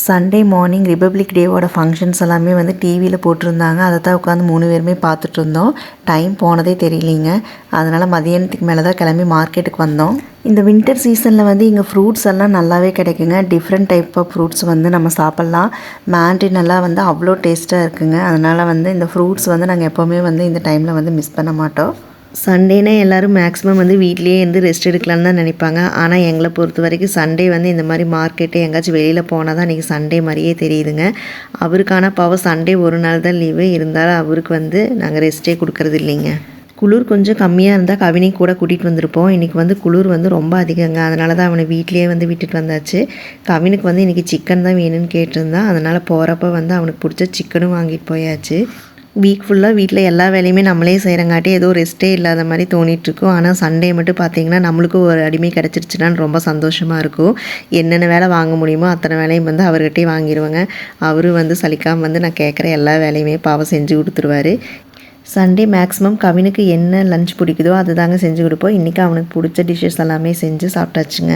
Sunday morning republic டேவோட functions எல்லாமே வந்து டிவியில் போட்டிருந்தாங்க. அதை தான் உட்காந்து 3 பேருமே பார்த்துட்டு இருந்தோம். டைம் போனதே தெரியலிங்க. அதனால் மதியானத்துக்கு மேலே தான் கிளம்பி மார்க்கெட்டுக்கு வந்தோம். இந்த வின்டர் சீசனில் வந்து இங்கே ஃப்ரூட்ஸ் எல்லாம் நல்லாவே கிடைக்குங்க. டிஃப்ரெண்ட் டைப் ஆஃப் ஃப்ரூட்ஸ் வந்து நம்ம சாப்பிட்லாம். மேண்ட்ரின் எல்லாம் வந்து அவ்வளோ டேஸ்ட்டாக இருக்குங்க. அதனால் வந்து இந்த ஃப்ரூட்ஸ் வந்து நாங்கள் எப்போவுமே வந்து இந்த டைமில் வந்து மிஸ் பண்ண மாட்டோம். சண்டேனா எல்லோரும் மேக்ஸிமம் வந்து வீட்லேயே இருந்து ரெஸ்ட் எடுக்கலான்னு தான் நினைப்பாங்க. ஆனால் எங்களை பொறுத்த வரைக்கும் சண்டே வந்து இந்த மாதிரி மார்க்கெட்டு எங்கேயாச்சும் வெளியில் போனால் தான் இன்றைக்கி சண்டே மாதிரியே தெரியுதுங்க. அவருக்கான பாவம் சண்டே ஒரு நாள் தான் லீவு. இருந்தாலும் அவருக்கு வந்து நாங்கள் ரெஸ்ட்டே கொடுக்கறது இல்லைங்க. குளிர் கொஞ்சம் கம்மியாக இருந்தால் கவினி கூட கூட்டிகிட்டு வந்திருப்போம். இன்றைக்கி வந்து குளிர் வந்து ரொம்ப அதிகங்க. அதனால தான் அவனை வீட்லேயே வந்து விட்டுட்டு வந்தாச்சு. கவினுக்கு வந்து இன்றைக்கி சிக்கன் தான் வேணும்னு கேட்டிருந்தான். அதனால் போகிறப்ப வந்து அவனுக்கு பிடிச்ச சிக்கனும் வாங்கிட்டு போயாச்சு. வீக் ஃபுல்லாக வீட்டில் எல்லா வேலையுமே நம்மளே செய்கிறங்காட்டி ஏதோ ரெஸ்ட்டே இல்லாத மாதிரி தோணிகிட்ருக்கும். ஆனால் சண்டே மட்டும் பார்த்திங்கன்னா நம்மளுக்கும் ஒரு அடிமை கிடச்சிருச்சுனான்னு ரொம்ப சந்தோஷமாக இருக்கும். என்னென்ன வேலை வாங்க முடியுமோ அத்தனை வேலையும் வந்து அவர்கிட்டே வாங்கிடுவேங்க. அவரும் வந்து சலிக்காமல் வந்து நான் கேட்குற எல்லா வேலையுமே பாவம் செஞ்சு கொடுத்துருவாரு. சண்டே மேக்ஸிமம் கவினுக்கு என்ன லஞ்ச் பிடிக்குதோ அது தாங்க செஞ்சு கொடுப்போம். இன்றைக்கி அவனுக்கு பிடிச்ச டிஷ்ஷஸ் எல்லாமே செஞ்சு சாப்பிட்டாச்சுங்க.